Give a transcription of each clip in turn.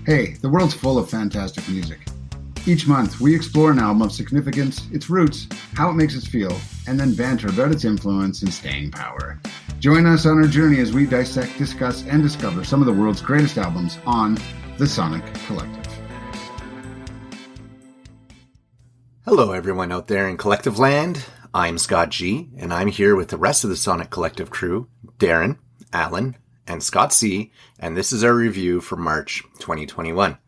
Hey, the world's full of fantastic music. Each month, we explore an album of significance, its roots, how it makes us feel, and then banter about its influence and staying power. Join us on our journey as we dissect, discuss, and discover some of the world's greatest albums on The Sonic Collective. Hello, everyone out there in Collective Land. I'm Scott G, and I'm here with the rest of the Sonic Collective crew, Darren, Alan, and Scott C, and this is our review for March 2021.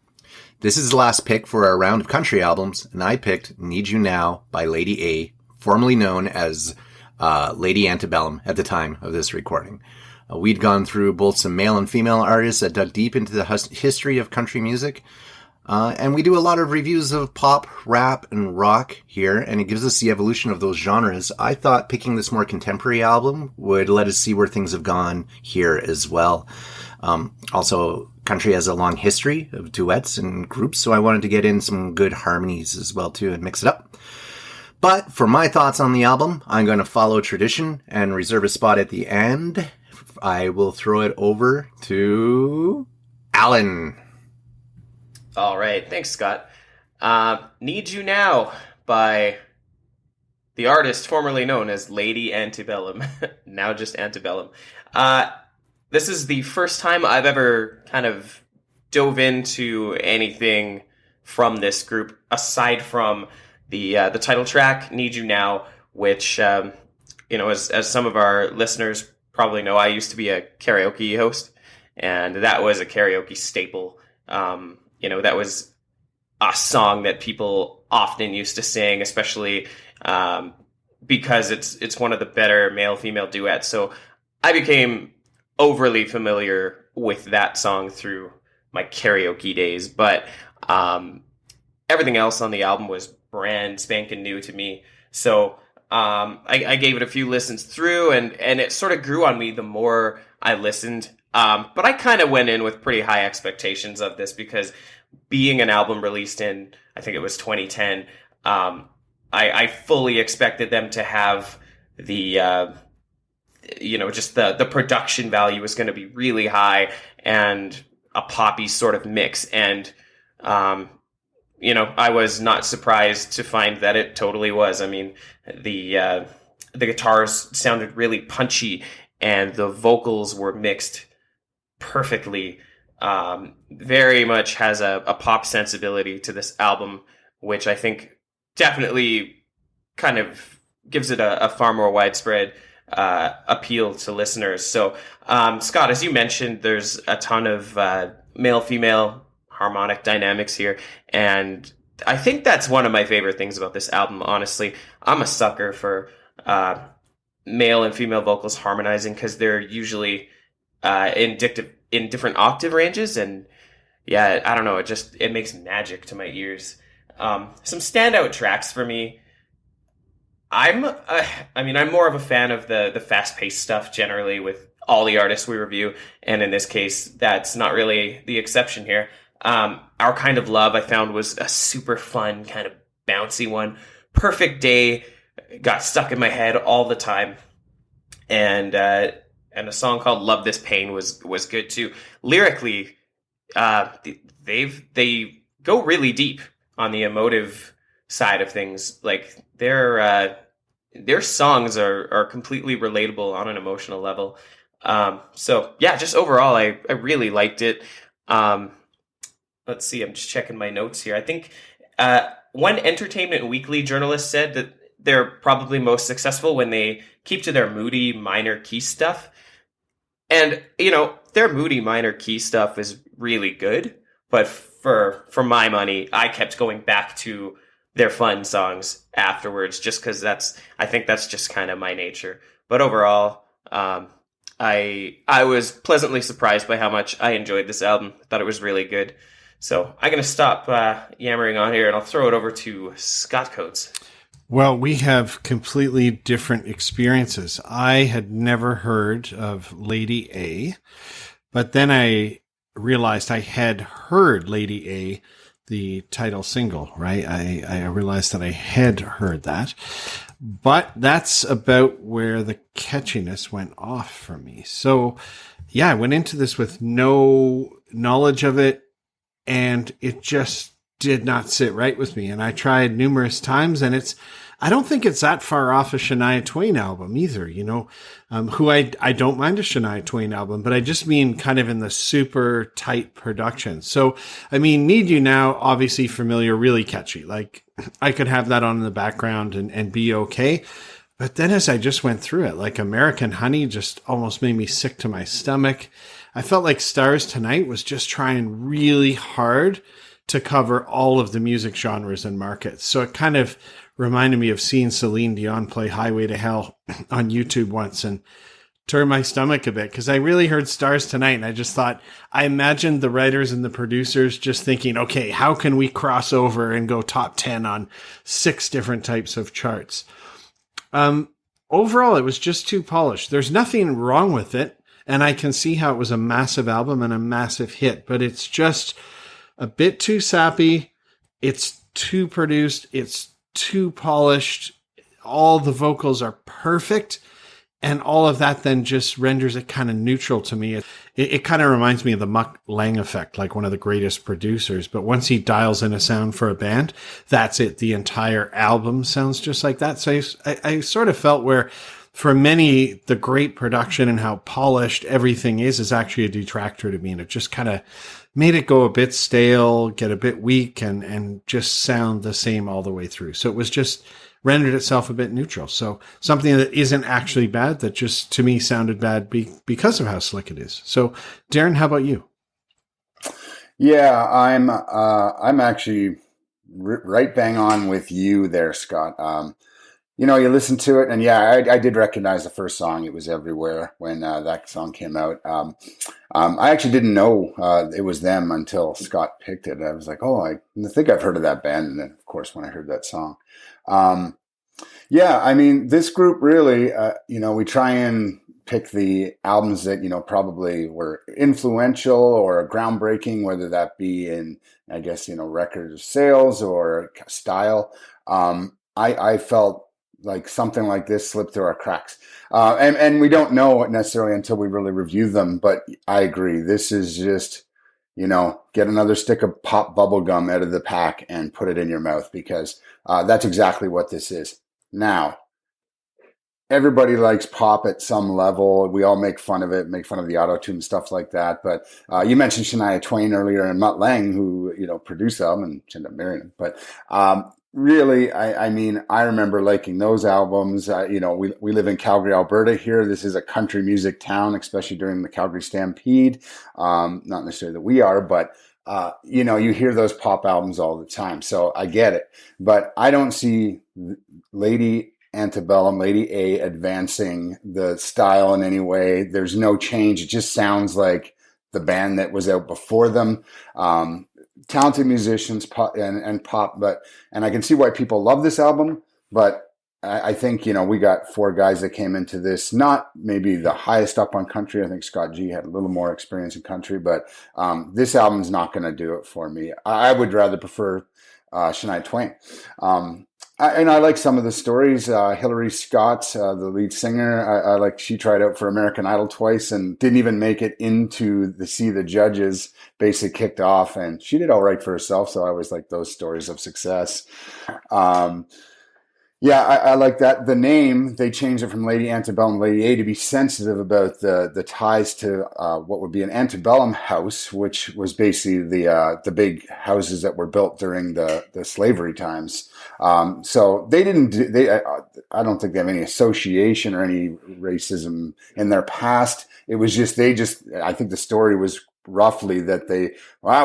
This is the last pick for our round of country albums, and I picked Need You Now by Lady A, formerly known as Lady Antebellum at the time of this recording. We'd gone through both some male and female artists that dug deep into the history of country music, and we do a lot of reviews of pop, rap, and rock here, and it gives us the evolution of those genres. I thought picking this more contemporary album would let us see where things have gone here as well. Also, country has a long history of duets and groups, so I wanted to get in some good harmonies as well, too, and mix it up. But for my thoughts on the album, I'm going to follow tradition and reserve a spot at the end. I will throw it over to Alan. All right, thanks, Scott. Need You Now by the artist formerly known as Lady Antebellum, now just Antebellum. This is the first time I've ever kind of dove into anything from this group, aside from the title track, Need You Now, which, as some of our listeners probably know, I used to be a karaoke host, and that was a karaoke staple. That was a song that people often used to sing, especially because it's one of the better male-female duets. So I became overly familiar with that song through my karaoke days. But everything else on the album was brand spanking new to me. So I gave it a few listens through, and it sort of grew on me the more I listened. But I kind of went in with pretty high expectations of this because being an album released in, I think it was 2010, I fully expected them to have the, just the production value was going to be really high and a poppy sort of mix. And, I was not surprised to find that it totally was. I mean, the guitars sounded really punchy and the vocals were mixed perfectly. Very much has a pop sensibility to this album, which I think definitely kind of gives it a far more widespread appeal to listeners. So, Scott, as you mentioned, there's a ton of male-female harmonic dynamics here, and I think that's one of my favorite things about this album, honestly. I'm a sucker for male and female vocals harmonizing because they're usually in different octave ranges, and yeah, I don't know, it makes magic to my ears. Some standout tracks for me. I'm more of a fan of the fast-paced stuff generally with all the artists we review, and in this case, that's not really the exception here. Our Kind of Love I found was a super fun, kind of bouncy one. Perfect Day got stuck in my head all the time, and a song called Love This Pain was good too. Lyrically, they go really deep on the emotive side of things. Like their songs are completely relatable on an emotional level. So yeah, just overall, I really liked it. Let's see, I'm just checking my notes here. I think one Entertainment Weekly journalist said that they're probably most successful when they keep to their moody minor key stuff. And, their moody minor key stuff is really good, but for my money, I kept going back to their fun songs afterwards, just because I think that's just kind of my nature. But overall, I was pleasantly surprised by how much I enjoyed this album. I thought it was really good. So I'm going to stop yammering on here, and I'll throw it over to Scott Coates. Well, we have completely different experiences. I had never heard of Lady A, but then I realized I had heard Lady A, the title single, right? I realized that I had heard that, but that's about where the catchiness went off for me. So yeah, I went into this with no knowledge of it, and it just did not sit right with me. And I tried numerous times, and I don't think it's that far off a Shania Twain album either, who I don't mind a Shania Twain album, but I just mean kind of in the super tight production. So, I mean, Need You Now, obviously familiar, really catchy. Like I could have that on in the background and be okay. But then as I just went through it, like American Honey just almost made me sick to my stomach. I felt like Stars Tonight was just trying really hard to cover all of the music genres and markets. So it kind of reminded me of seeing Celine Dion play Highway to Hell on YouTube once and turned my stomach a bit because I really heard Stars Tonight. And I just thought, I imagined the writers and the producers just thinking, okay, how can we cross over and go top 10 on 6 different types of charts? Overall, it was just too polished. There's nothing wrong with it. And I can see how it was a massive album and a massive hit, but it's just a bit too sappy. It's too produced. It's too polished. All the vocals are perfect. And all of that then just renders it kind of neutral to me. It kind of reminds me of the Mutt Lange effect, like one of the greatest producers. But once he dials in a sound for a band, that's it. The entire album sounds just like that. So I sort of felt where for many, the great production and how polished everything is actually a detractor to me. And it just kind of made it go a bit stale, get a bit weak, and just sound the same all the way through. So it was just rendered itself a bit neutral. So something that isn't actually bad, that just to me sounded bad because of how slick it is. So Darren, how about you? Yeah, I'm actually right bang on with you there, Scott. You listen to it, and yeah, I did recognize the first song. It was everywhere when that song came out. I actually didn't know it was them until Scott picked it. I was like, oh, I think I've heard of that band. And then, of course, when I heard that song. Yeah, I mean, this group really, we try and pick the albums that, probably were influential or groundbreaking, whether that be in, I guess, record sales or style. I felt like something like this slipped through our cracks. And we don't know it necessarily until we really review them. But I agree. This is just, get another stick of pop bubble gum out of the pack and put it in your mouth, because that's exactly what this is. Now, everybody likes pop at some level. We all make fun of it, make fun of the auto-tune, stuff like that. But you mentioned Shania Twain earlier and Mutt Lange, who, produced them and ended up marrying him. But really, I mean, I remember liking those albums. We live in Calgary, Alberta here. This is a country music town, especially during the Calgary Stampede. Not necessarily that we are, but you hear those pop albums all the time. So I get it. But I don't see Lady Antebellum, Lady A, advancing the style in any way. There's no change. It just sounds like the band that was out before them. Talented musicians and pop, and I can see why people love this album, but I think, we got 4 guys that came into this, not maybe the highest up on country. I think Scott G had a little more experience in country, but this album's not going to do it for me. I would rather prefer Shania Twain. And I like some of the stories. Hillary Scott, the lead singer, I like, she tried out for American Idol twice and didn't even make it into the judges, basically kicked off, and she did all right for herself. So I always like those stories of success. Yeah, I like that. The name, they changed it from Lady Antebellum, Lady A, to be sensitive about the ties to what would be an antebellum house, which was basically the big houses that were built during the slavery times. So they didn't. I don't think they have any association or any racism in their past. It was just I think the story was roughly that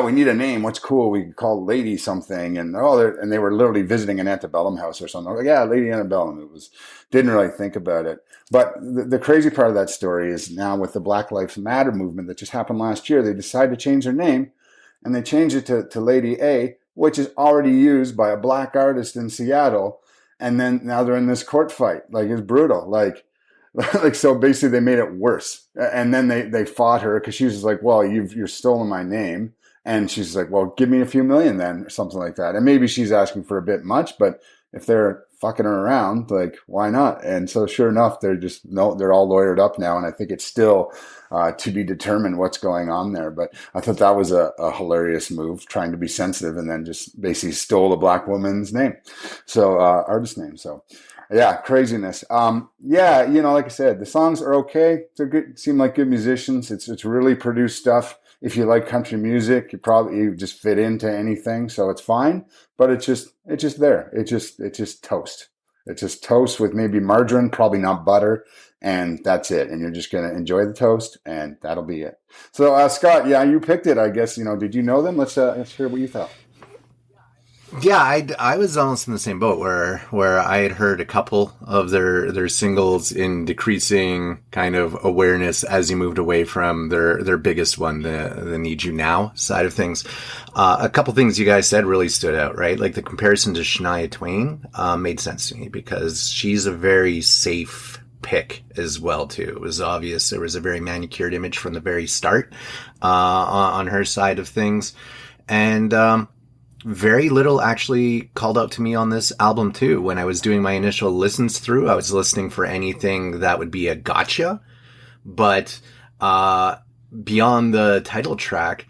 we need a name. What's cool? We call Lady something, and they were literally visiting an antebellum house or something. Like, yeah, Lady Antebellum. Didn't really think about it. But the crazy part of that story is now with the Black Lives Matter movement that just happened last year, they decided to change their name, and they changed it to Lady A, which is already used by a black artist in Seattle. And then now they're in this court fight. Like, it's brutal. Like, so basically they made it worse. And then they fought her because she was like, well, you're stolen my name. And she's like, well, give me a few million then, or something like that. And maybe she's asking for a bit much, but if they're fucking her around. Like, why not? And so sure enough, they're all lawyered up now. And I think it's still to be determined what's going on there. But I thought that was a hilarious move, trying to be sensitive and then just basically stole a black woman's name. So artist name. So yeah, craziness. Yeah, like I said, the songs are okay. They're good, seem like good musicians. It's really produced stuff. If you like country music, you just fit into anything, so it's fine. But it's just there. It's just toast. It's just toast with maybe margarine, probably not butter, and that's it. And you're just gonna enjoy the toast, and that'll be it. So Scott, yeah, you picked it. I guess did you know them? Let's hear what you thought. Yeah, I was almost in the same boat where I had heard a couple of their singles in decreasing kind of awareness as you moved away from their biggest one, the Need You Now side of things. A couple things you guys said really stood out, right? Like the comparison to Shania Twain made sense to me because she's a very safe pick as well too. It was obvious there was a very manicured image from the very start on her side of things, and very little actually called out to me on this album too. When I was doing my initial listens through, I was listening for anything that would be a gotcha. But beyond the title track,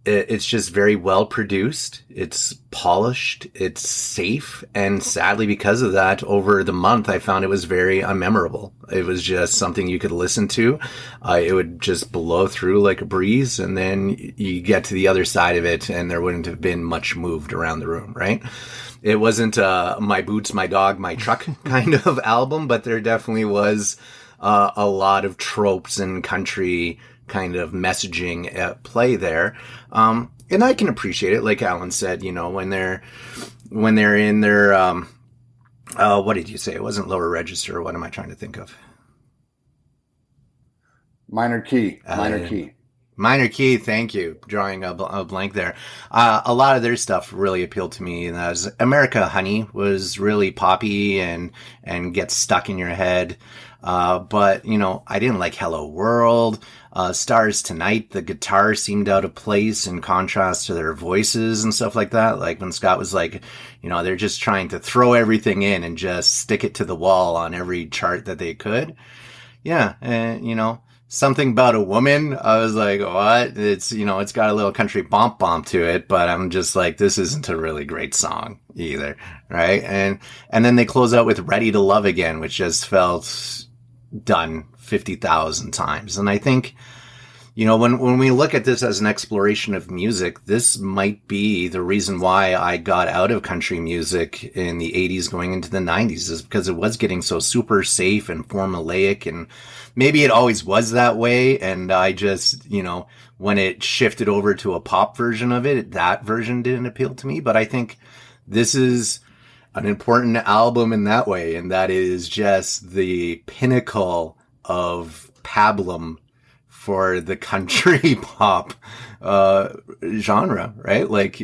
it's just very well produced. It's polished. It's safe. And sadly, because of that, over the month, I found it was very unmemorable. It was just something you could listen to. It would just blow through like a breeze. And then you get to the other side of it and there wouldn't have been much moved around the room, right? It wasn't my boots, my dog, my truck kind of album, but there definitely was a lot of tropes and country kind of messaging at play there. And I can appreciate it. Like Alan said, when they're in their, what did you say? It wasn't lower register. What am I trying to think of? Minor key. Minor key. Thank you. Drawing a blank there. A lot of their stuff really appealed to me. And that was America Honey was really poppy and gets stuck in your head. But I didn't like Hello World. Stars Tonight, the guitar seemed out of place in contrast to their voices and stuff like that. Like when Scott was like, they're just trying to throw everything in and just stick it to the wall on every chart that they could. Yeah. And, something about a woman. I was like, what? It's, it's got a little country bomp to it, but I'm just like, this isn't a really great song either. Right. And then they close out with Ready to Love Again, which just felt done 50,000 times. And I think, when we look at this as an exploration of music, this might be the reason why I got out of country music in the 80s going into the 90s, is because it was getting so super safe and formulaic, and maybe it always was that way. And I just, when it shifted over to a pop version of it, that version didn't appeal to me. But I think this is an important album in that way, and that is just the pinnacle of pablum for the country pop genre, right? Like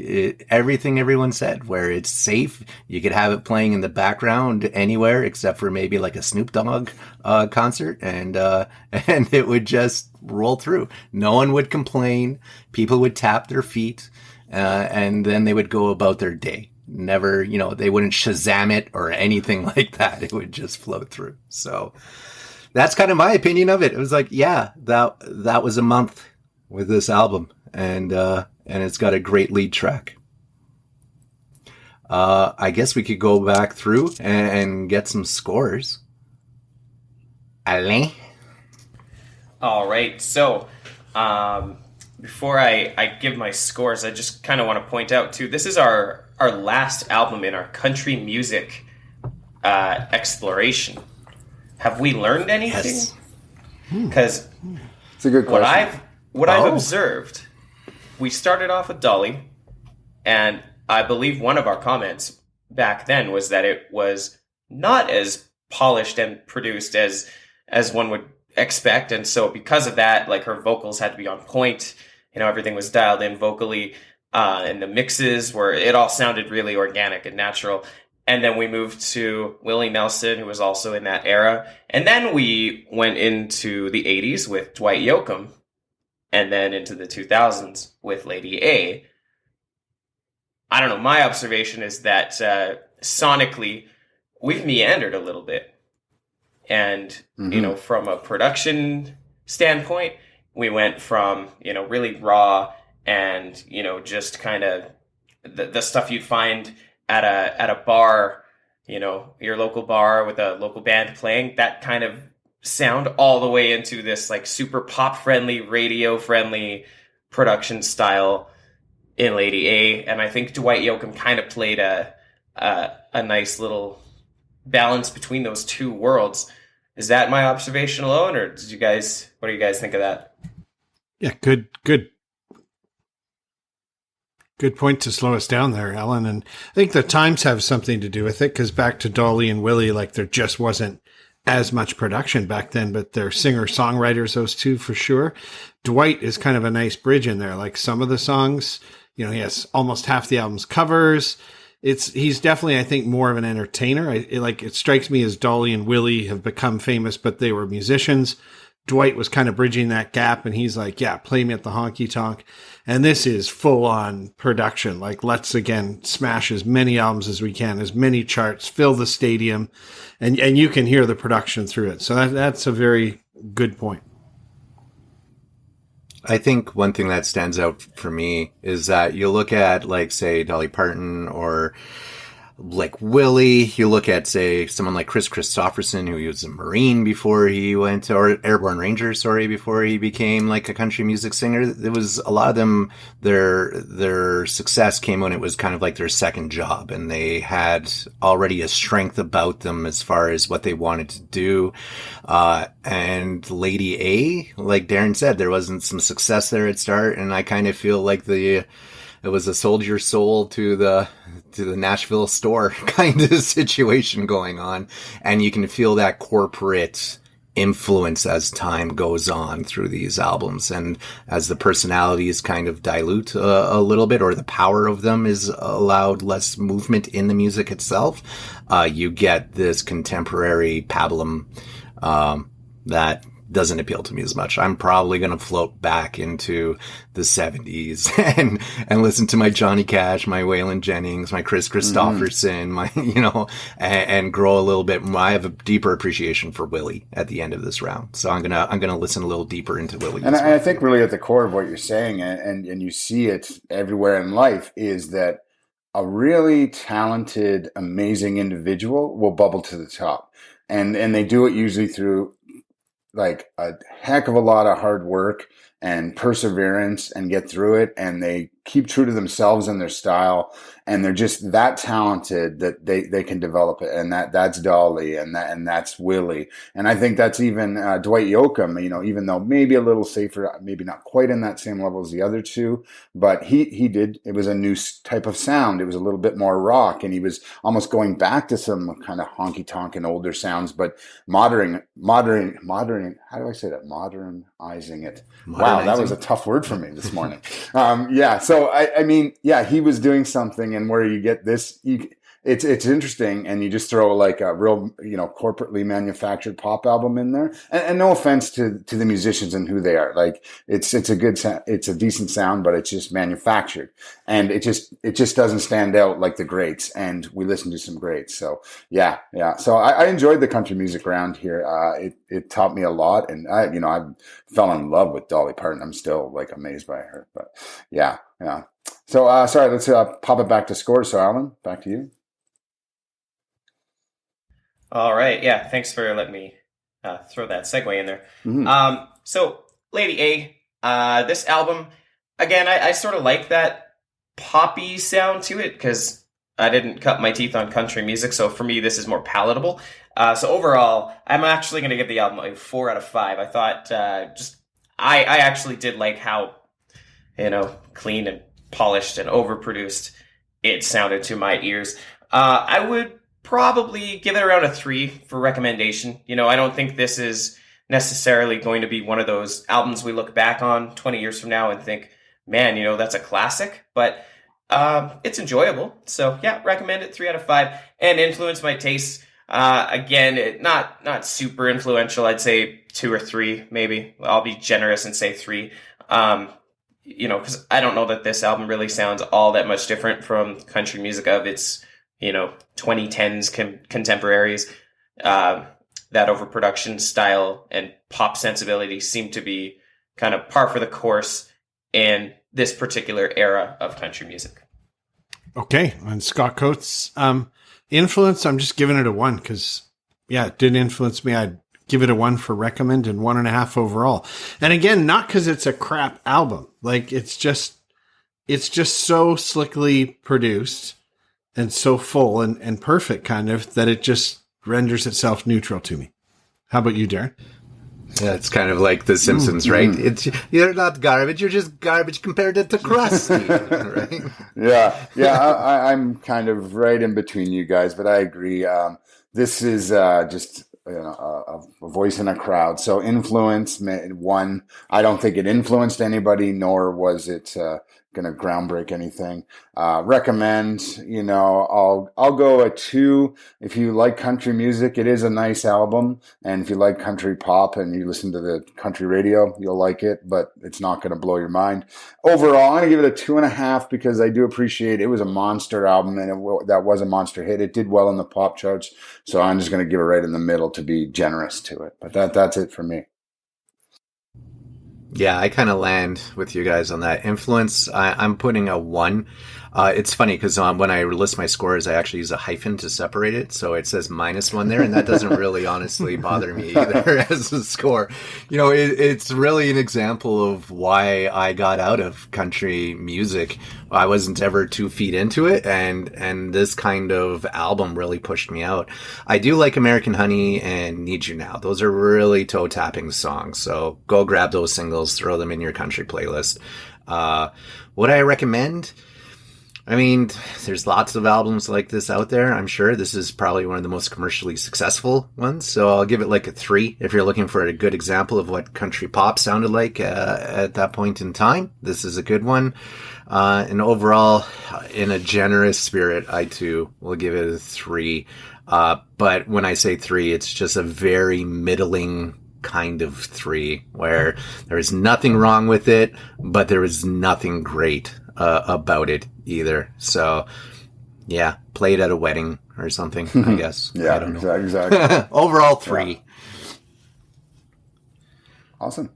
everything everyone said, where it's safe, you could have it playing in the background anywhere except for maybe like a Snoop Dogg concert, and it would just roll through. No one would complain. People would tap their feet, and then they would go about their day. Never, they wouldn't Shazam it or anything like that. It would just flow through. So that's kind of my opinion of it. It was like, yeah, that was a month with this album, and it's got a great lead track. I guess we could go back through and get some scores. Alain? All right. So, before I give my scores, I just kind of want to point out too, this is our last album in our country music exploration. Have we learned anything? Yes. Because it's a good question. What I've observed, we started off with Dolly, and I believe one of our comments back then was that it was not as polished and produced as one would expect, and so because of that, like her vocals had to be on point. Everything was dialed in vocally, and the mixes it all sounded really organic and natural. And then we moved to Willie Nelson, who was also in that era. And then we went into the 80s with Dwight Yoakam, and then into the 2000s with Lady A. I don't know, my observation is that sonically, we've meandered a little bit. And, from a production standpoint, we went from, really raw and, just kind of the stuff you'd find at a bar, your local bar with a local band playing, that kind of sound, all the way into this like super pop friendly, radio friendly production style in Lady A. And I think Dwight Yoakam kind of played a nice little balance between those two worlds. Is that my observation alone, or what do you guys think of that? Yeah, good point to slow us down there, Alan. And I think the times have something to do with it, because back to Dolly and Willie, like there just wasn't as much production back then, but they're singer-songwriters, those two for sure. Dwight is kind of a nice bridge in there. Like some of the songs, he has almost half the album's covers. He's definitely, I think, more of an entertainer. It strikes me as Dolly and Willie have become famous, but they were musicians. Dwight was kind of bridging that gap, and he's like, yeah, play me at the honky tonk. And this is full on production. Like, let's again smash as many albums as we can, as many charts, fill the stadium, and you can hear the production through it. So that's a very good point. I think one thing that stands out for me is that you look at, like, say, Dolly Parton or like Willie, you look at, say, someone like Chris Christopherson, who was a Marine before he went, or Airborne Ranger, before he became like a country music singer. There was a lot of them, their success came when it was kind of like their second job, and they had already a strength about them as far as what they wanted to do. And Lady A, like Darren said, there wasn't some success there at start, and I kind of feel like it was a sold your soul to the Nashville store kind of situation going on. And you can feel that corporate influence as time goes on through these albums. And as the personalities kind of dilute a little bit, or the power of them is allowed less movement in the music itself, you get this contemporary pablum that doesn't appeal to me as much. I'm probably going to float back into the 70s and listen to my Johnny Cash, my Waylon Jennings, my Chris Christopherson, my, and grow a little bit more. I have a deeper appreciation for Willie at the end of this round. So I'm going to listen a little deeper into Willie. And I think really at the core of what you're saying, and you see it everywhere in life, is that a really talented, amazing individual will bubble to the top. And they do it usually through like a heck of a lot of hard work and perseverance, and get through it. And they keep true to themselves and their style. And they're just that talented that they can develop it. And that's Dolly, and that's Willie. And I think that's even Dwight Yoakam, even though maybe a little safer, maybe not quite in that same level as the other two, but it was a new type of sound. It was a little bit more rock, and he was almost going back to some kind of honky tonk and older sounds, but modern, how do I say that? Modernizing it. Wow, that was a tough word for me this morning. So I mean, he was doing something, and where you get this, it's interesting, and you just throw like a real, corporately manufactured pop album in there, and no offense to the musicians and who they are, like it's a decent sound, but it's just manufactured, and it just doesn't stand out like the greats, and we listen to some greats. So yeah. So I enjoyed the country music round here. It taught me a lot, and I fell in love with Dolly Parton. I'm still like amazed by her, but yeah. So sorry, let's pop it back to scores. So Alan, back to you. All right. Yeah. Thanks for letting me throw that segue in there. Mm-hmm. So Lady A, this album, again, I sort of like that poppy sound to it, because I didn't cut my teeth on country music. So for me, this is more palatable. So overall, I'm actually going to give the album a 4 out of 5. I thought I actually did like how, clean and polished and overproduced it sounded to my ears. I would probably give it around a 3 for recommendation. I don't think this is necessarily going to be one of those albums we look back on 20 years from now and think, man, that's a classic, but it's enjoyable. So yeah, recommend it, 3 out of 5, and influenced my tastes. Again, not super influential. I'd say 2 or 3, maybe. I'll be generous and say 3. Because I don't know that this album really sounds all that much different from country music of its 2010s contemporaries, that overproduction style and pop sensibility seem to be kind of par for the course in this particular era of country music. Okay. And Scott Coates, influence, I'm just giving it a 1 because, it did influence me. I'd give it a 1 for recommend and 1.5 overall. And again, not because it's a crap album. Like it's just so slickly produced and so full and perfect kind of that it just renders itself neutral to me. How about you, Darren? Yeah, it's kind of like The Simpsons, right? You're not garbage, you're just garbage compared to Krusty, right? I'm kind of right in between you guys, but I agree. This is just a voice in a crowd. So influence, 1, I don't think it influenced anybody, nor was it going to groundbreak anything. Recommend, I'll go a 2. If you like country music, it is a nice album. And if you like country pop and you listen to the country radio, you'll like it, but it's not going to blow your mind. Overall, I'm going to give it a 2.5 because I do appreciate it was a monster album and that was a monster hit. It did well in the pop charts. So I'm just going to give it right in the middle to be generous to it. But that's it for me. Yeah, I kind of land with you guys on that. Influence, I'm putting a 1. It's funny because when I list my scores, I actually use a hyphen to separate it. So it says -1 there, and that doesn't really honestly bother me either as a score. It's really an example of why I got out of country music. I wasn't ever 2 feet into it, and this kind of album really pushed me out. I do like American Honey and Need You Now. Those are really toe-tapping songs. So go grab those singles, throw them in your country playlist. Would I recommend? I mean, there's lots of albums like this out there. I'm sure this is probably one of the most commercially successful ones. So I'll give it like a 3. If you're looking for a good example of what country pop sounded like at that point in time, this is a good one. And overall, in a generous spirit, I too will give it a 3. But when I say 3, it's just a very middling kind of 3 where there is nothing wrong with it, but there is nothing great about it either. So yeah, play it at a wedding or something, I guess. Yeah, I don't know. Exactly. Overall 3. Yeah. Awesome.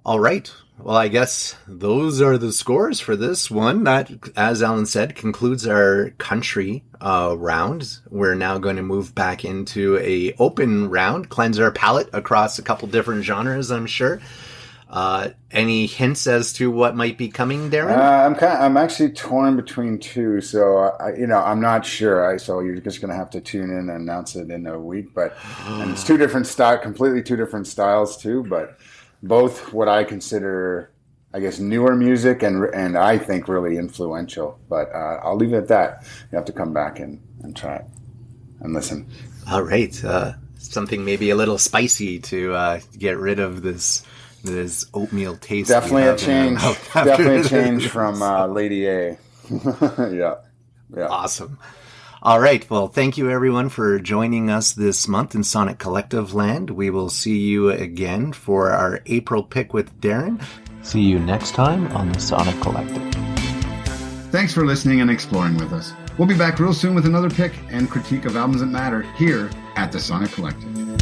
All right. Well, I guess those are the scores for this one. That, as Alan said, concludes our country round. We're now going to move back into a open round, cleanse our palate across a couple different genres, I'm sure. Any hints as to what might be coming, Darren? I'm actually torn between 2, so I'm not sure. So you're just going to have to tune in and announce it in a week. But and it's 2 different completely 2 different styles too. But both what I consider, I guess, newer music and I think really influential. But I'll leave it at that. You have to come back and try it and listen. All right, something maybe a little spicy to get rid of this oatmeal taste. Definitely a change. Definitely a change from Lady A. Yeah. Awesome. All right. Well, thank you everyone for joining us this month in Sonic Collective Land. We will see you again for our April pick with Darren. See you next time on the Sonic Collective. Thanks for listening and exploring with us. We'll be back real soon with another pick and critique of albums that matter here at the Sonic Collective.